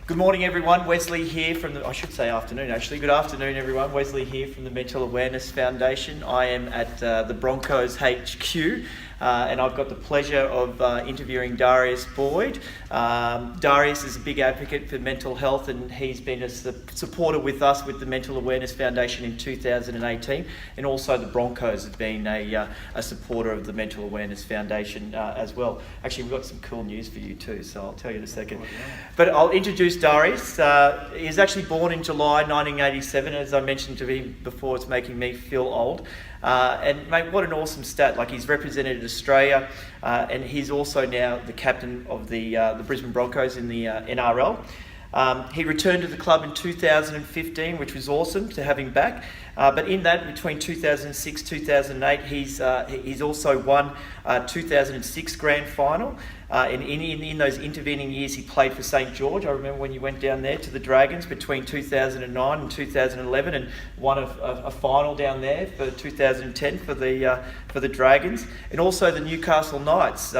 Good morning, everyone. Wesley here from I should say afternoon, actually. Good afternoon, everyone. Wesley here from the Mental Awareness Foundation. I am at the Broncos HQ, and I've got the pleasure of interviewing Darius Boyd. Darius is a big advocate for mental health, and he's been a supporter with us with the Mental Awareness Foundation in 2018, and also the Broncos have been a supporter of the Mental Awareness Foundation as well. Actually, we've got some cool news for you too, so I'll tell you in a second. But I'll introduce Darius. He was actually born in July 1987. As I mentioned to him before, it's making me feel old. And mate, what an awesome stat. Like, he's represented Australia, and he's also now the captain of the Brisbane Broncos in the NRL. He returned to the club in 2015, which was awesome to have him back. But in that, between 2006 2008, he's also won 2006 grand final. And in those intervening years, he played for St George. I remember when you went down there to the Dragons between 2009 and 2011, and won a final down there for 2010 for the Dragons, and also the Newcastle Knights,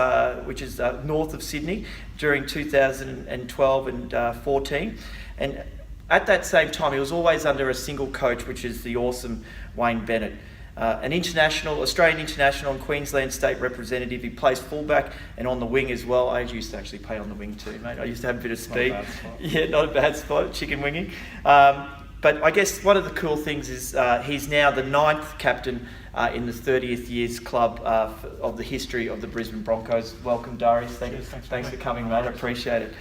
which is north of Sydney, during 2012 and 14. And at that same time, he was always under a single coach, which is the awesome Wayne Bennett. An Australian international and Queensland state representative. He plays fullback and on the wing as well. I used to actually play on the wing too, mate. I used to have a bit of speed. Not a bad spot. Yeah, not a bad spot, chicken winging. But I guess one of the cool things is he's now the 9th captain in the 30th years club of the history of the Brisbane Broncos. Welcome, Darius. Thanks for coming, mate. I appreciate it.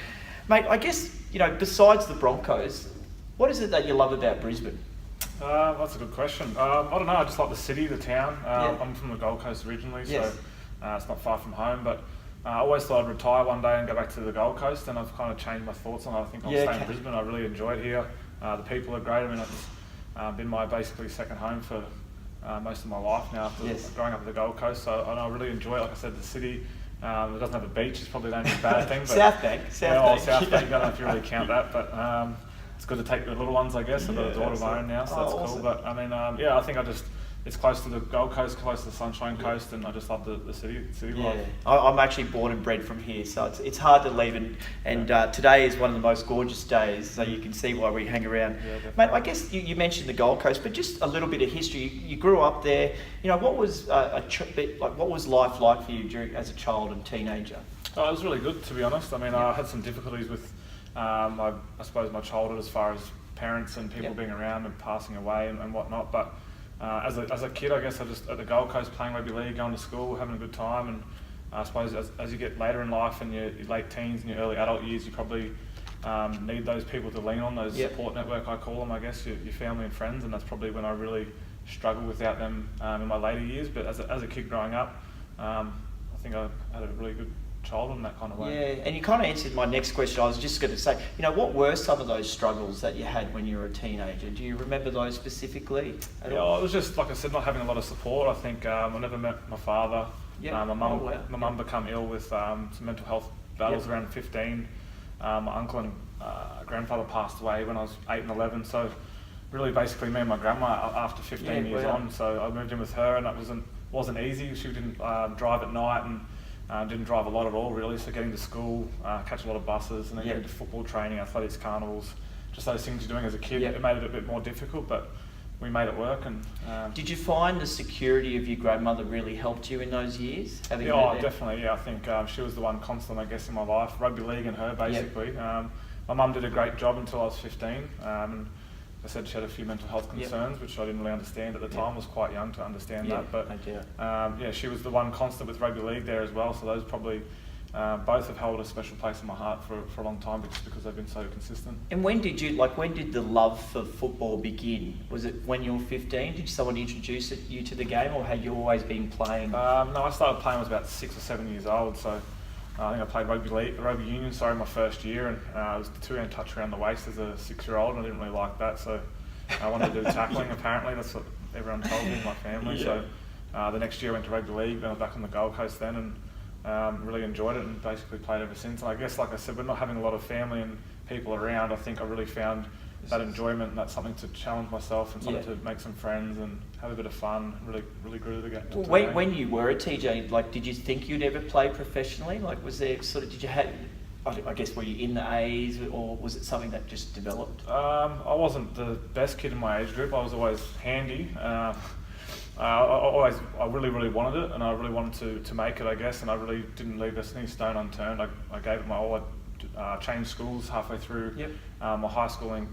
Mate, I guess, besides the Broncos, what is it that you love about Brisbane? That's a good question. I don't know, I just like the city, the town. Yeah. I'm from the Gold Coast originally, Yes. so it's not far from home, but I always thought I'd retire one day and go back to the Gold Coast, and I've kind of changed my thoughts on it. I think I'll stay in Brisbane. I really enjoy it here. The people are great. I mean, it's been my basically second home for most of my life now after growing up at the Gold Coast, so I really enjoy it. Like I said, the city, it doesn't have a beach, it's probably the only bad thing. But South Bank. South Bank, I don't know if you really count that, but it's good to take the little ones, I guess. I've got a daughter of my own now, so that's awesome. cool. But I mean, I think it's close to the Gold Coast, close to the Sunshine Coast, and I just love the city life. I'm actually born and bred from here, so it's hard to leave. And today is one of the most gorgeous days, so you can see why we hang around. Yeah, mate, I guess you mentioned the Gold Coast, but just a little bit of history. You grew up there. What was what was life like for you as a child and teenager? Oh, it was really good, to be honest. I mean, I had some difficulties with I suppose my childhood as far as parents and people being around and passing away and whatnot, but as a kid, I guess I just at the Gold Coast playing rugby league, going to school, having a good time, and I suppose as you get later in life and your late teens and your early adult years, you probably need those people to lean on, those support network, I call them, I guess, your family and friends, and that's probably when I really struggled without them in my later years. But as a kid growing up, I think I had a really good childhood in that kind of way. Yeah, and you kind of answered my next question. I was just going to say, what were some of those struggles that you had when you were a teenager? Do you remember those specifically at all? It was just, like I said, not having a lot of support. I think I never met my father. My mum became ill with some mental health battles around 15. My uncle and grandfather passed away when I was 8 and 11. So really basically me and my grandma after 15 years on. So I moved in with her, and that wasn't easy. She didn't drive at night, and didn't drive a lot at all, really. So getting to school, catch a lot of buses, and then getting to football training, athletics, carnivals, just those things you're doing as a kid. It made it a bit more difficult, but we made it work. And did you find the security of your grandmother really helped you in those years? Definitely. Yeah, I think she was the one constant, I guess, in my life. Rugby league and her, basically. My mum did a great job until I was 15. I said she had a few mental health concerns, which I didn't really understand at the time. I was quite young to understand that. But she was the one constant with rugby league there as well. So those probably both have held a special place in my heart for a long time, just because they've been so consistent. And when did the love for football begin? Was it when you were 15? Did someone introduce you to the game, or had you always been playing? No, I started playing when I was about 6 or 7 years old. So I think I played rugby union, my first year, and it was the 2-hand touch around the waist as a 6-year-old, and I didn't really like that, so I wanted to do tackling. Apparently, that's what everyone told me in my family. So the next year I went to rugby league, then I was back on the Gold Coast then, and really enjoyed it, and basically played ever since. And I guess, like I said, we're not having a lot of family and people around. I think I really found that enjoyment, and that's something to challenge myself, and something to make some friends and have a bit of fun. Really grew the game. When you were a TJ, did you think you'd ever play professionally? Was there did you have? I guess, were you in the A's, or was it something that just developed? I wasn't the best kid in my age group. I was always handy. I really wanted it, and I really wanted to make it, I guess, and I really didn't leave any stone unturned. I gave it my all. I changed schools halfway through my high schooling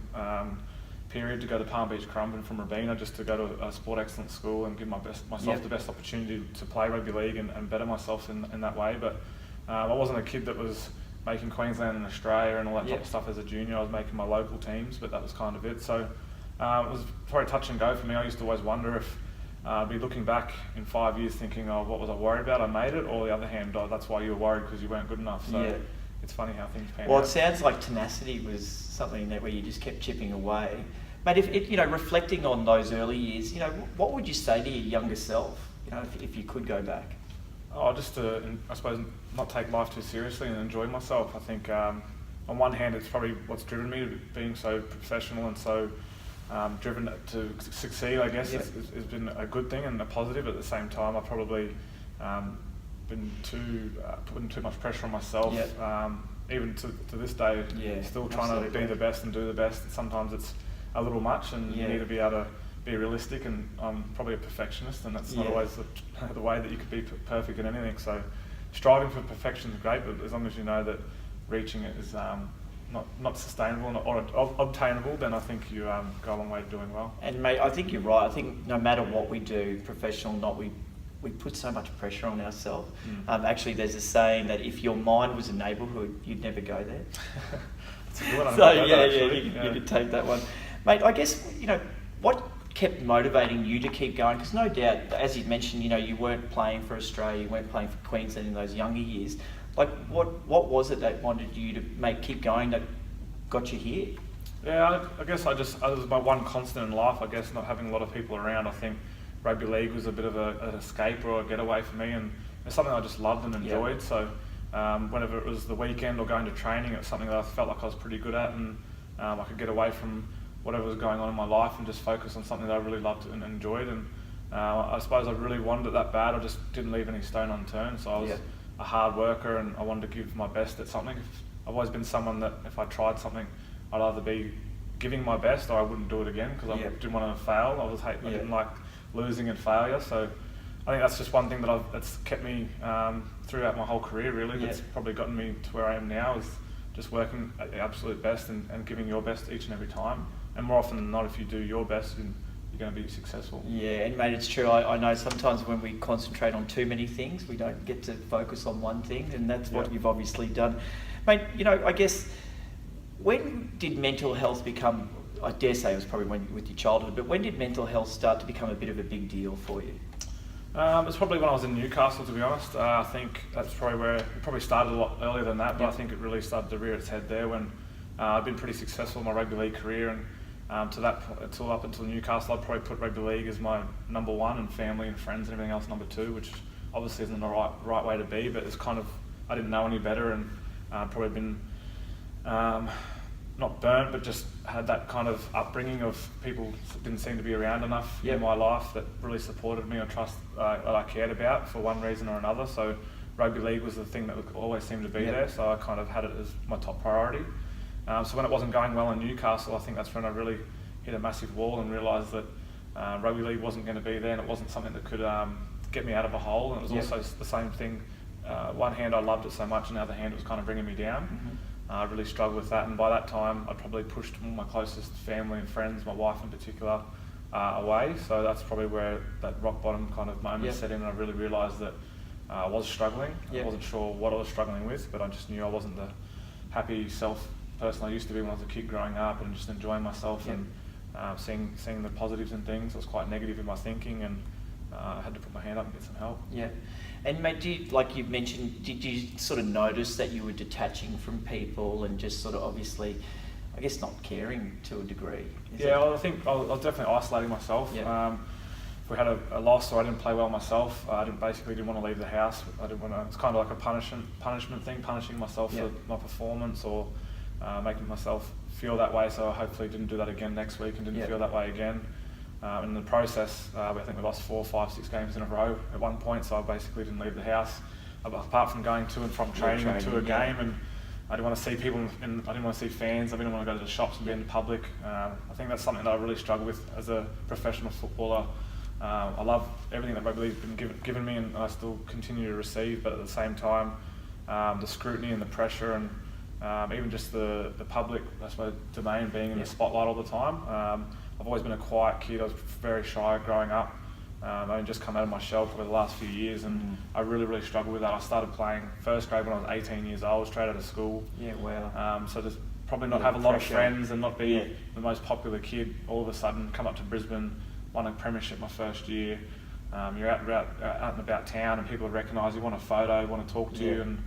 period to go to Palm Beach Currumbin from Robina, just to go to a sport excellence school and give myself the best opportunity to play rugby league and better myself in that way. But I wasn't a kid that was making Queensland and Australia and all that type of stuff as a junior. I was making my local teams, but that was kind of it. So it was probably touch and go for me. I used to always wonder if I'd be looking back in 5 years thinking, oh, what was I worried about? I made it. Or the other hand, oh, that's why you were worried because you weren't good enough. So it's funny how things pan out. Well, it sounds like tenacity was something that where you just kept chipping away. Mate, if reflecting on those early years, what would you say to your younger self, if you could go back? Oh, just to, I suppose, not take life too seriously and enjoy myself. I think on one hand, it's probably what's driven me to being so professional and so driven to succeed, I guess, has been a good thing and a positive. At the same time, I've probably been putting too much pressure on myself. Even to this day, still trying to be the best and do the best. Sometimes it's a little much, and you need to be able to be realistic, and I'm probably a perfectionist, and that's not always the way that you could be perfect in anything. So striving for perfection is great, but as long as you know that reaching it is not sustainable or obtainable, then I think you go a long way to doing well. And mate, I think you're right. I think no matter what we do, professional or not, we put so much pressure on ourselves. Actually, there's a saying that if your mind was a neighbourhood, you'd never go there. That's a good one. So you could take that one. Mate, I guess, what kept motivating you to keep going? Because no doubt, as you mentioned, you weren't playing for Australia, you weren't playing for Queensland in those younger years. Like, what was it that wanted you to keep going, that got you here? Yeah, I guess I was my one constant in life, I guess, not having a lot of people around. I think rugby league was a bit of an escape or a getaway for me, and it's something I just loved and enjoyed. So whenever it was the weekend or going to training, it was something that I felt like I was pretty good at, and I could get away from whatever was going on in my life and just focus on something that I really loved and enjoyed. And I suppose I really wanted it that bad. I just didn't leave any stone unturned. So I was a hard worker, and I wanted to give my best at something. I've always been someone that if I tried something, I'd either be giving my best or I wouldn't do it again, because I didn't want to fail. I didn't like losing and failure. So I think that's just one thing that's kept me throughout my whole career, really. That's probably gotten me to where I am now, is just working at the absolute best and giving your best each and every time. And more often than not, if you do your best, you're going to be successful. Yeah, and mate, it's true. I know sometimes when we concentrate on too many things, we don't get to focus on one thing, and that's what you've obviously done. Mate, I guess, when did mental health become, I dare say it was probably with your childhood, but when did mental health start to become a bit of a big deal for you? It's probably when I was in Newcastle, to be honest. I think that's probably where it probably started a lot earlier than that, but I think it really started to rear its head there when I've been pretty successful in my rugby league career, and up until Newcastle, I'd probably put rugby league as my number one, and family and friends and everything else number two, which obviously isn't the right way to be, but it's kind of, I didn't know any better, and probably been not burnt, but just had that kind of upbringing of people that didn't seem to be around enough in my life that really supported me or that I cared about for one reason or another. So rugby league was the thing that always seemed to be there, so I kind of had it as my top priority. So when it wasn't going well in Newcastle, I think that's when I really hit a massive wall and realised that rugby league wasn't going to be there, and it wasn't something that could get me out of a hole. And it was also the same thing. One hand I loved it so much, and the other hand it was kind of bringing me down. I really struggled with that, and by that time I'd probably pushed all my closest family and friends, my wife in particular, away. So that's probably where that rock bottom kind of moment set in, and I really realised that I was struggling. I wasn't sure what I was struggling with, but I just knew I wasn't the happy person I used to be when I was a kid growing up, and just enjoying myself and seeing the positives in things. I was quite negative in my thinking, and I had to put my hand up and get some help. Yeah. And mate, like you mentioned, did you sort of notice that you were detaching from people and just sort of obviously, I guess, not caring to a degree? Well, I think I was definitely isolating myself. If we had a loss or I didn't play well myself, I didn't want to leave the house. I didn't want to. It's kind of like a punishment thing, punishing myself for my performance, or making myself feel that way. So I hopefully didn't do that again next week and didn't feel that way again. In the process, I think we lost 4, 5, 6 games in a row at one point, so I basically didn't leave the house, apart from going to and from training to a game, I didn't want to see people, I didn't want to see fans. I didn't want to go to the shops and be in the public. I think that's something that I really struggle with as a professional footballer. I love everything that rugby league's been given me, and I still continue to receive. But at the same time, the scrutiny and the pressure, and even just the public, I suppose, domain being in the spotlight all the time. I've always been a quiet kid. I was very shy growing up. I only just come out of my shell for the last few years, and I really struggled with that. I started playing first grade when I was 18 years old, straight out of school. Yeah, wow. So just probably not have a lot of friends and not be the most popular kid. All of a sudden, come up to Brisbane, won a premiership my first year. You're out and about town, and people recognise you, want a photo, want to talk to you, and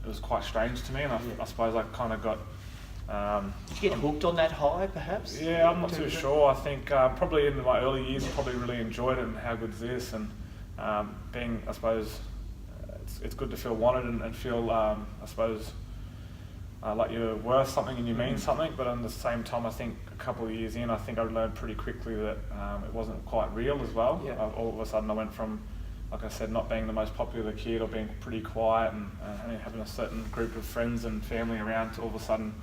it was quite strange to me. And I suppose I kind of got. Did you get hooked on that high, perhaps? Yeah, I'm not too sure. I think probably in my early years, I probably really enjoyed it and how good is this, and being, I suppose, it's good to feel wanted and feel, I suppose, like you're worth something and you mean something. But at the same time, I think a couple of years in, I think I learned pretty quickly that it wasn't quite real as well. Yeah. All of a sudden, I went from, like I said, not being the most popular kid or being pretty quiet and having a certain group of friends and family around to all of a sudden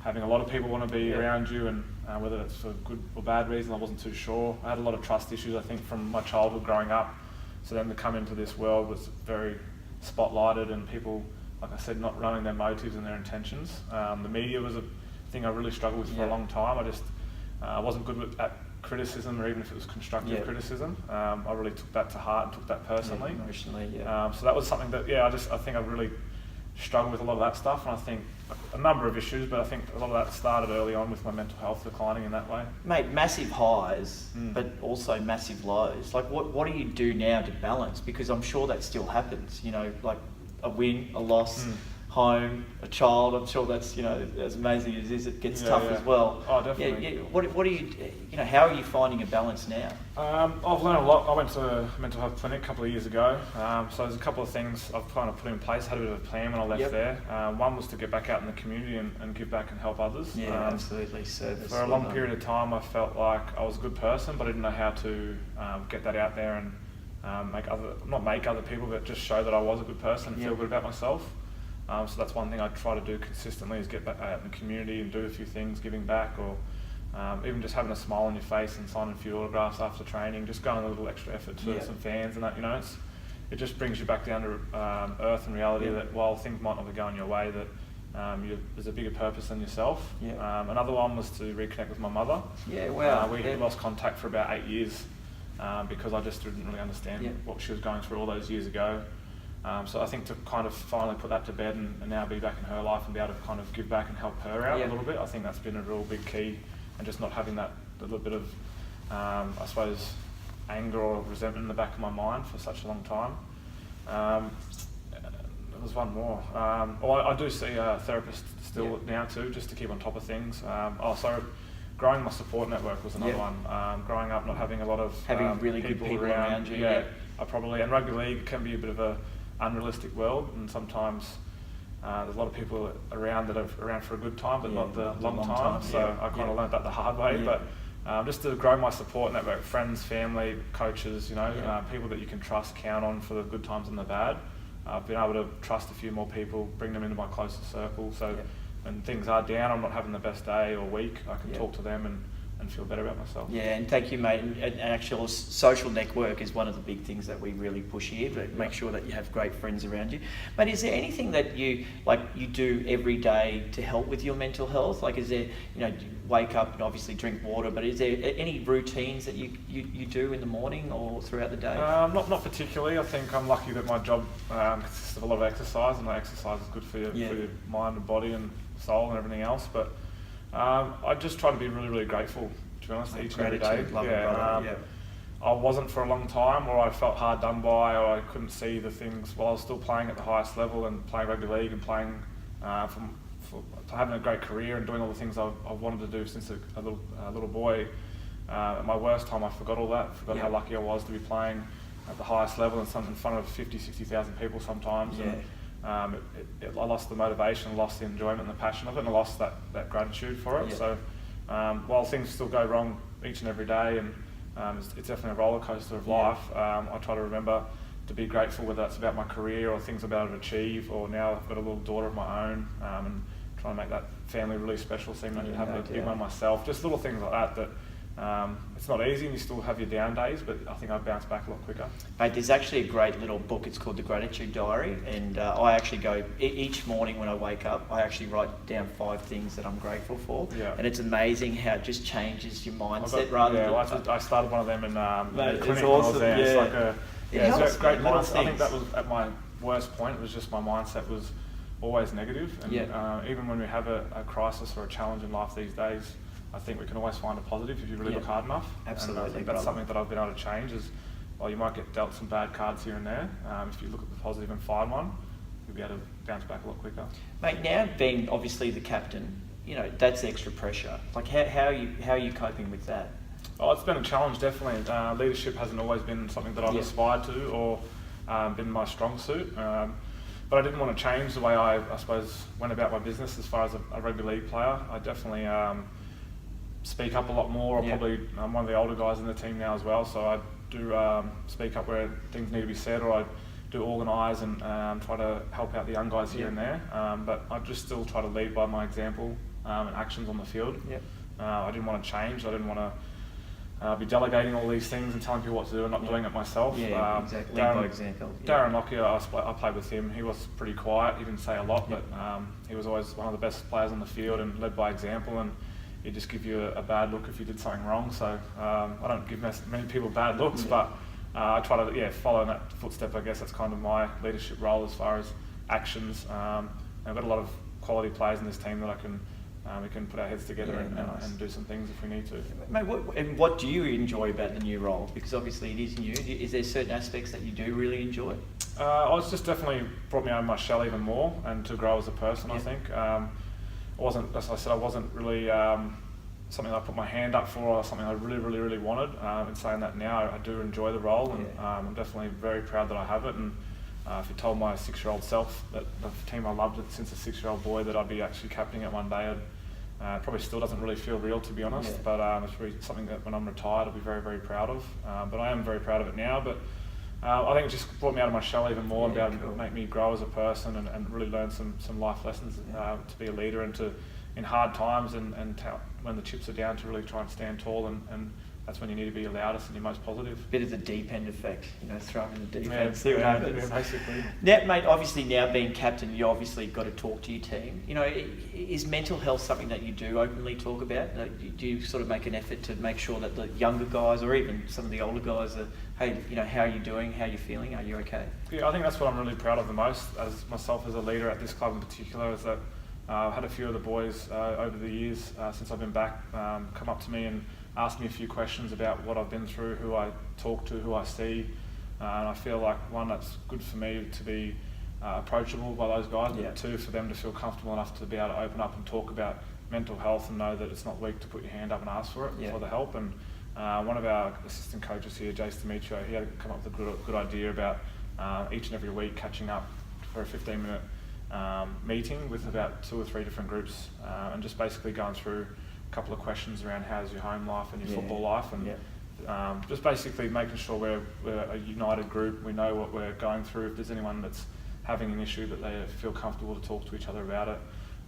having a lot of people want to be around you, and whether that's for good or bad reason, I wasn't too sure. I had a lot of trust issues, I think, from my childhood growing up. So then to come into this world was very spotlighted, and people, like I said, not running their motives and their intentions. The media was a thing I really struggled with for a long time. I wasn't good at criticism, or even if it was constructive criticism. I really took that to heart and took that personally. Emotionally, so that was something that, I think I really struggled with a lot of that stuff, and I think a number of issues, but I think a lot of that started early on with my mental health declining in that way. Mate, massive highs, but also massive lows. Like, what do you do now to balance? Because I'm sure that still happens, like a win, a loss, home, a child. I'm sure that's, as amazing as it is, it gets tough as well. Oh, definitely. What do you, how are you finding a balance now? I've learned a lot. I went to a mental health clinic a couple of years ago. So there's a couple of things I've kind of put in place. I had a bit of a plan when I left there. One was to get back out in the community and give back and help others. Yeah, absolutely. Service. For a long period of time, I felt like I was a good person, but I didn't know how to get that out there and not make other people, but just show that I was a good person and feel good about myself. So that's one thing I try to do consistently, is get back out in the community and do a few things, giving back, or even just having a smile on your face and signing a few autographs after training, just going a little extra effort to some fans and that, it just brings you back down to earth and reality that while things might not be going your way, that there's a bigger purpose than yourself. Another one was to reconnect with my mother. Yeah, wow. We lost contact for about 8 years because I just didn't really understand what she was going through all those years ago. So I think to kind of finally put that to bed and now be back in her life and be able to kind of give back and help her out a little bit, I think that's been a real big key, and just not having that little bit of, I suppose, anger or resentment in the back of my mind for such a long time. There was one more. I do see a therapist still now too, just to keep on top of things. Growing my support network was another one. Growing up, not having a lot of really good people around you. And rugby league can be a bit of a unrealistic world, and sometimes there's a lot of people around that are around for a good time, but not the long time. So I kind of learned that the hard way. But just to grow my support network, friends, family, coaches, people that you can trust, count on for the good times and the bad. I've been able to trust a few more people, bring them into my closer circle. So when things are down, I'm not having the best day or week, I can talk to them and feel better about myself. Yeah, and thank you, mate. And actual social network is one of the big things that we really push here, but make sure that you have great friends around you. But is there anything that you do every day to help with your mental health? Like, is there, you wake up and obviously drink water, but is there any routines that you do in the morning or throughout the day? Not particularly. I think I'm lucky that my job consists of a lot of exercise, and exercise is good for your mind and body and soul and everything else. But I just try to be really, really grateful, to be honest, each and every day. I wasn't for a long time, or I felt hard done by, or I couldn't see the things while I was still playing at the highest level and playing rugby league and playing for having a great career and doing all the things I've wanted to do since a little boy. At my worst time, I forgot all that, forgot how lucky I was to be playing at the highest level in front of 50, 60,000 people sometimes. I lost the motivation, lost the enjoyment and the passion of it, and I lost that gratitude for it. So while things still go wrong each and every day, and it's definitely a roller coaster of life, I try to remember to be grateful, whether that's about my career or things I've been able to achieve, or now I've got a little daughter of my own, and trying to make that family really special, seem like having a big one myself, just little things like that it's not easy, and you still have your down days, but I think I bounce back a lot quicker. Mate, there's actually a great little book, it's called The Gratitude Diary, and I actually go, each morning when I wake up, I actually write down 5 things that I'm grateful for, and it's amazing how it just changes your mindset I started one of them in the clinic it's awesome, when I was there. It's like it's a great mindset. I think that was at my worst point. It was just my mindset was always negative, and even when we have a crisis or a challenge in life these days, I think we can always find a positive if you really look hard enough. Absolutely, and I think that's something that I've been able to change. Is while you might get dealt some bad cards here and there, if you look at the positive and find one, you'll be able to bounce back a lot quicker. Mate, now being obviously the captain, you know, that's extra pressure. Like how are you coping with that? Oh, it's been a challenge, definitely. Leadership hasn't always been something that I've aspired to or been my strong suit. But I didn't want to change the way I suppose, went about my business as far as a rugby league player. I definitely speak up a lot more. I'm one of the older guys in the team now as well, so I do speak up where things need to be said, or I do organise and try to help out the young guys here and there. But I just still try to lead by my example and actions on the field. I didn't want to change. I didn't want to be delegating all these things and telling people what to do and not doing it myself. Exactly. Lead by example. Darren Lockyer, I played with him. He was pretty quiet. He didn't say a lot, but he was always one of the best players on the field and led by example. And he'd just give you a bad look if you did something wrong. So I don't give many people bad looks, but I try to follow in that footstep. I guess that's kind of my leadership role as far as actions. I've got a lot of quality players in this team that we can put our heads together and do some things if we need to. Mate, what do you enjoy about the new role? Because obviously it is new. Is there certain aspects that you do really enjoy? It's just definitely brought me out of my shell even more and to grow as a person, I think. As I said, I wasn't really something I put my hand up for or something I really wanted. In saying that now, I do enjoy the role, and I'm definitely very proud that I have it. And if you told my 6-year-old self that the team I loved it since a 6-year-old boy that I'd be actually captaining it one day, it probably still doesn't really feel real, to be honest. But it's really something that when I'm retired, I'll be very proud of. But I am very proud of it now. But I think it just brought me out of my shell even more and be able to make me grow as a person and really learn some life lessons to be a leader and to, in hard times and when the chips are down, to really try and stand tall, and that's when you need to be your loudest and your most positive. Bit of the deep end effect, throw in the deep end, see what happens. Basically. Now, mate, obviously now being captain, you obviously got to talk to your team. Is mental health something that you do openly talk about? Do you sort of make an effort to make sure that the younger guys or even some of the older guys are, hey, how are you doing? How are you feeling? Are you okay? Yeah, I think that's what I'm really proud of the most, as myself as a leader at this club in particular, is that I've had a few of the boys over the years since I've been back come up to me and ask me a few questions about what I've been through, who I talk to, who I see, and I feel like, one, that's good for me to be approachable by those guys, but two, for them to feel comfortable enough to be able to open up and talk about mental health and know that it's not weak to put your hand up and ask for it, for the help. And one of our assistant coaches here, Jace Demetrio, he had come up with a good idea about each and every week catching up for a 15-minute meeting with about 2 or 3 different groups and just basically going through a couple of questions around how's your home life and your football life, and just basically making sure we're a united group. We know what we're going through. If there's anyone that's having an issue, that they feel comfortable to talk to each other about it.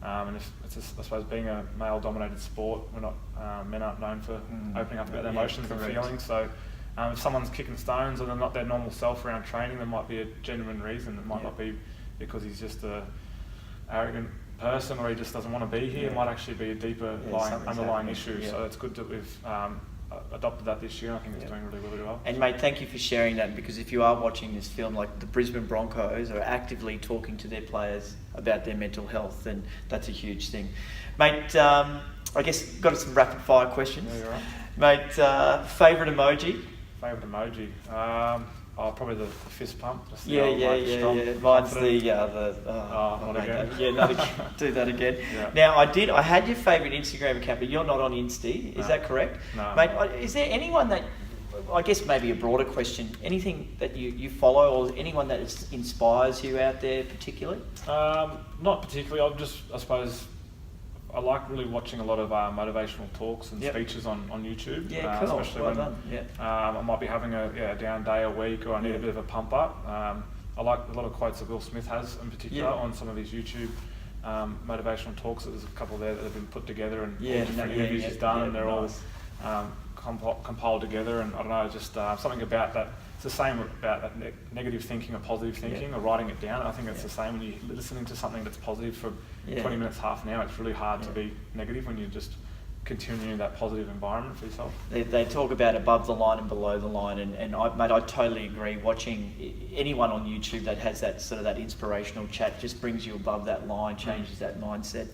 And if it's I suppose being a male-dominated sport, we're not men aren't known for opening up about their emotions and feelings. So if someone's kicking stones or they're not their normal self around training, there might be a genuine reason. It might not be because he's just a arrogant person or he just doesn't want to be here. It might actually be a deeper underlying issue. So it's good that we've adopted that this year. I think it's doing really well. And mate, thank you for sharing that, because if you are watching this film, like the Brisbane Broncos are actively talking to their players about their mental health, and that's a huge thing. Mate, I guess got some rapid fire questions. Yeah, you're right. Mate, favourite emoji? Favourite emoji? Probably the fist pump. Just Yeah. Mine's not again. Do that again. Yeah. Now, I had your favourite Instagram account, but you're not on Insta. Is that correct? No. Mate, is there anyone that, I guess maybe a broader question, anything that you follow or anyone that inspires you out there particularly? Not particularly. I suppose I like really watching a lot of motivational talks and Yep. speeches on YouTube. Yeah, cool. Especially Well when done. Yeah. I might be having a down day a week, or I need Yeah. a bit of a pump up. I like a lot of quotes that Will Smith has in particular Yeah. on some of his YouTube motivational talks. There's a couple there that have been put together, and Yeah, all different yeah, interviews yeah, he's done, yeah, and they're nice. all compiled together. And I don't know, just something about that. It's the same about that negative thinking or positive thinking, or writing it down. I think it's the same when you're listening to something that's positive for 20 minutes, half an hour. It's really hard to be negative when you're just continuing that positive environment for yourself. They talk about above the line and below the line, and I totally agree. Watching anyone on YouTube that has that sort of that inspirational chat just brings you above that line, changes that mindset.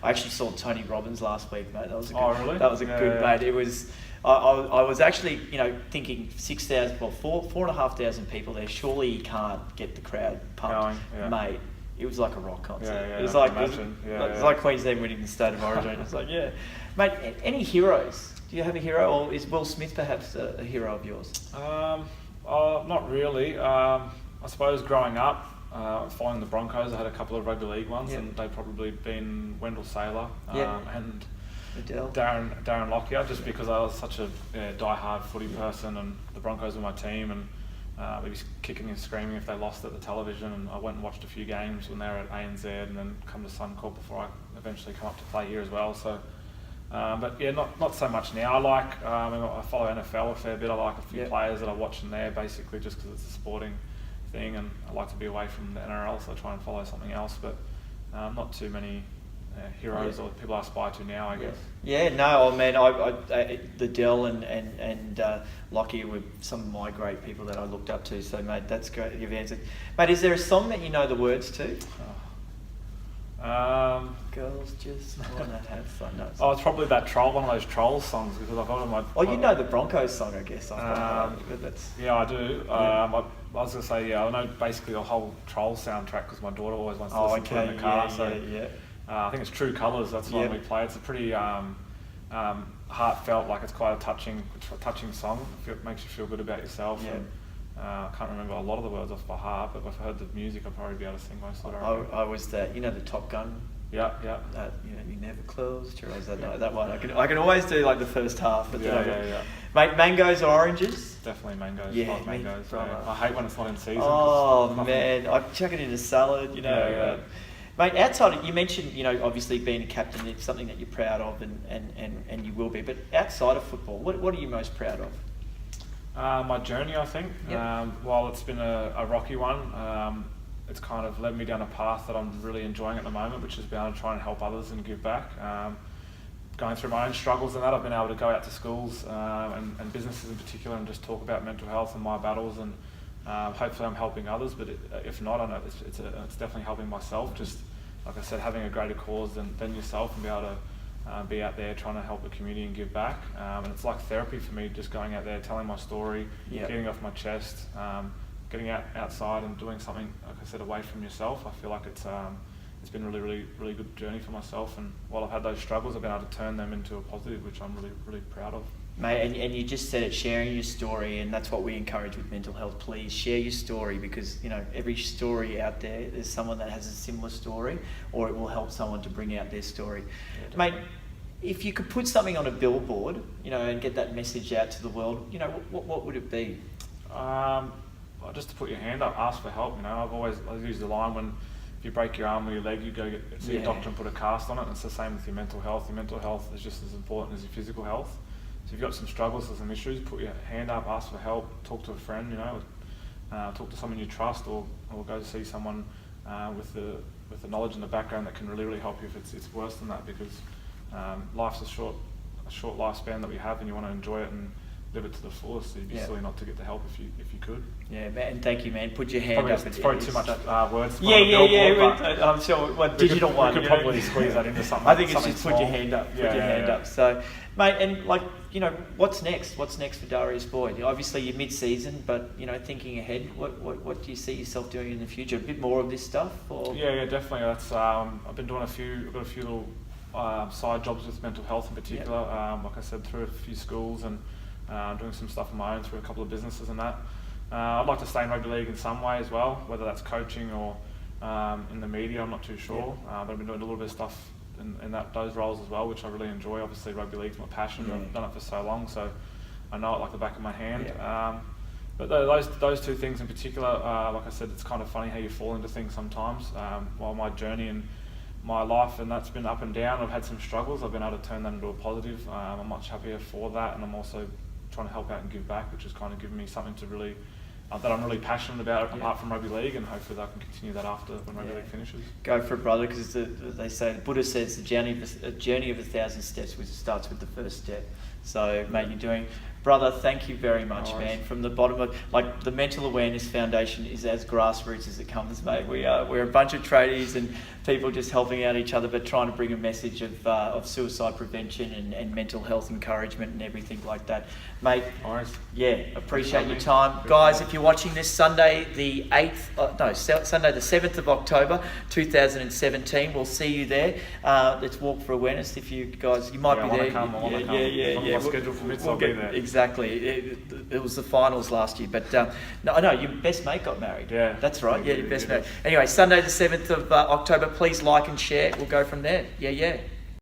I actually saw Tony Robbins last week, mate. That was a good, really? That was a good mate. It was. I was actually, thinking 6,000, well, 4,500 people there. Surely you can't get the crowd pumped, mate. It was like a rock concert. Yeah, it was I like can imagine. it's like Queensland winning the State of Origin. It's like, mate. Any heroes? Do you have a hero, or is Will Smith perhaps a hero of yours? Not really. I suppose growing up, following the Broncos, I had a couple of rugby league ones, and they'd probably been Wendell Saylor and Darren Lockyer, just because I was such a die-hard footy person, and the Broncos were my team, and they'd be kicking and screaming if they lost at the television. And I went and watched a few games when they were at ANZ, and then come to Suncorp before I eventually come up to play here as well. So, but not so much now. I follow NFL a fair bit. I like a few players that I watch in there, basically just because it's a sporting thing, and I like to be away from the NRL, so I try and follow something else. But not too many heroes or people I aspire to now, I guess. Yeah, no, man, I the Dell and Lockie were some of my great people that I looked up to. So, mate, that's great. You've answered. Mate, is there a song that you know the words to? Girls just wanna have fun. No, it's probably that one of those Trolls songs, because I've got on my. Oh, you know the Broncos song, I guess. But that's. Yeah, I do. I was gonna say, I know basically the whole Trolls soundtrack, because my daughter always wants to listen to it in the car. I think it's True Colours. That's the one we play. It's a pretty heartfelt, like it's quite a touching song. It makes you feel good about yourself. Yeah. And, I can't remember a lot of the words off by heart, but if I heard the music, I'd probably be able to sing most of it. I was the Top Gun. Yeah. You never closed your eyes. That one. I can always do like the first half. But yeah. Mate, mangoes or oranges? Definitely mangoes. Yeah, like mangoes. I hate when it's not in season. Oh man, I chuck it in a salad. Mate, outside, you mentioned, obviously being a captain, it's something that you're proud of, and you will be. But outside of football, what are you most proud of? My journey, I think. Yep. While it's been a rocky one, it's kind of led me down a path that I'm really enjoying at the moment, which is being able to try and help others and give back. Going through my own struggles and that, I've been able to go out to schools and businesses in particular and just talk about mental health and my battles, and hopefully I'm helping others. But if not, I know it's definitely helping myself. Just like I said, having a greater cause than yourself, and be able to be out there trying to help the community and give back. And it's like therapy for me, just going out there, telling my story, getting off my chest, getting outside and doing something, like I said, away from yourself. I feel like it's been a really, really, really good journey for myself. And while I've had those struggles, I've been able to turn them into a positive, which I'm really, really proud of. Mate, and you just said it, sharing your story, and that's what we encourage with mental health. Please share your story, because every story out there, there's someone that has a similar story, or it will help someone to bring out their story. Mate, if you could put something on a billboard, and get that message out to the world, what would it be? Just to put your hand up, ask for help. I use the line when if you break your arm or your leg, you go see a doctor and put a cast on it. And it's the same with your mental health. Your mental health is just as important as your physical health. So if you've got some struggles or some issues, put your hand up, ask for help, talk to a friend, talk to someone you trust, or go to see someone with the knowledge and the background that can really, really help you if it's worse than that, because life's a short lifespan that we have, and you want to enjoy it and live it to the fullest. So you'd be silly not to get the help if you could. Yeah, man. Thank you, man. Put your hand up. It's probably too much words. I'm sure. Digital one. We could probably squeeze that into something. I think it's just put your hand up. Put your hand up. So, mate, and what's next? What's next for Darius Boyd? Obviously, you're mid-season, but thinking ahead, what do you see yourself doing in the future? A bit more of this stuff, or? Yeah, definitely. That's I've been doing I've got a few little side jobs with mental health in particular. Like I said, through a few schools and doing some stuff on my own through a couple of businesses and that. I'd like to stay in rugby league in some way as well, whether that's coaching or in the media. I'm not too sure, but I've been doing a little bit of stuff in those roles as well, which I really enjoy. Obviously, rugby league's my passion. I've done it for so long, so I know it like the back of my hand. Yeah. But those two things in particular, like I said, it's kind of funny how you fall into things sometimes. While my journey in my life, and that's been up and down, I've had some struggles. I've been able to turn that into a positive. I'm much happier for that, and I'm also trying to help out and give back, which has kind of given me something to really that I'm really passionate about apart from rugby league, and hopefully I can continue that after when rugby league finishes. Go for it, brother, because they say, the Buddha says the journey of 1,000 steps starts with the first step. So, mate, you're doing... Brother, thank you very much, man. From the bottom of... Like, the Mental Awareness Foundation is as grassroots as it comes, mate. We're a bunch of tradies and people just helping out each other, but trying to bring a message of suicide prevention and mental health encouragement and everything like that. Mate, appreciate your time. Guys, if you're watching this Sunday the 7th of October 2017, we'll see you there. Let's walk for awareness. If you guys, you might be there. I want to come. My schedule permits, I'll be there. Exactly. It was the finals last year, but no, your best mate got married. Yeah. That's right. Yeah, your best mate. Anyway, Sunday the 7th of October, please like and share. We'll go from there. Yeah.